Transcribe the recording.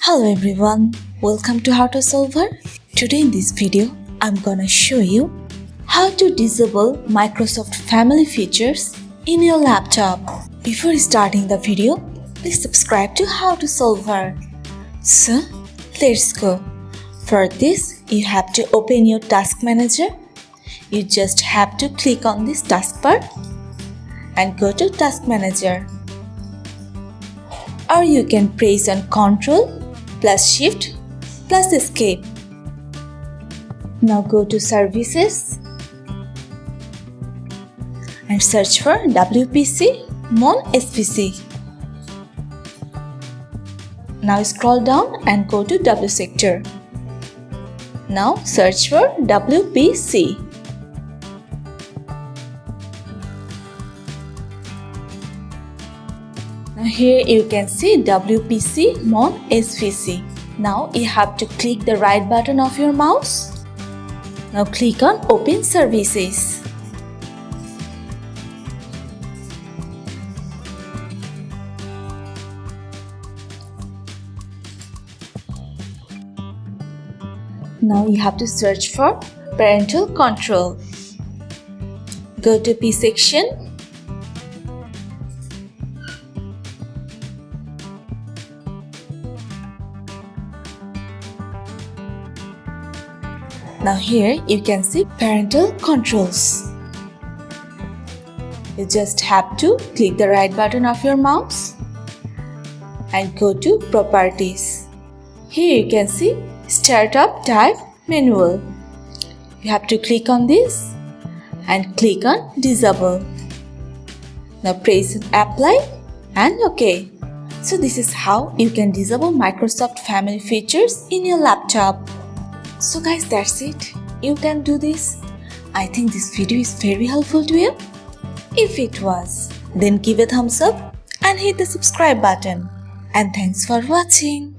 Hello everyone, welcome to How to Solver. Today in this video, I'm gonna show you how to disable Microsoft Family features in your laptop. Before starting the video, please subscribe to How to Solver. So, let's go. For this, you have to open your Task Manager. You just have to click on this taskbar and go to Task Manager. Or you can press on Ctrl plus Shift plus Escape. Now go to Services and search for WPC Mon SPC. Now scroll down and go to W sector. Now search for WPC. Now here you can see WPC Mon SPC. Now you have to click the right button of your mouse. Now click on Open Services. Now you have to search for Parental Control. Go to P section. Now here you can see Parental Controls. You just have to click the right button of your mouse and go to Properties. Here you can see Startup Type Manual. You have to click on this and click on Disable. Now press Apply and OK. So this is how you can disable Microsoft Family features in your laptop. So guys, that's it. You can do this. I think this video is very helpful to you. If it was, then give a thumbs up and hit the subscribe button. And thanks for watching.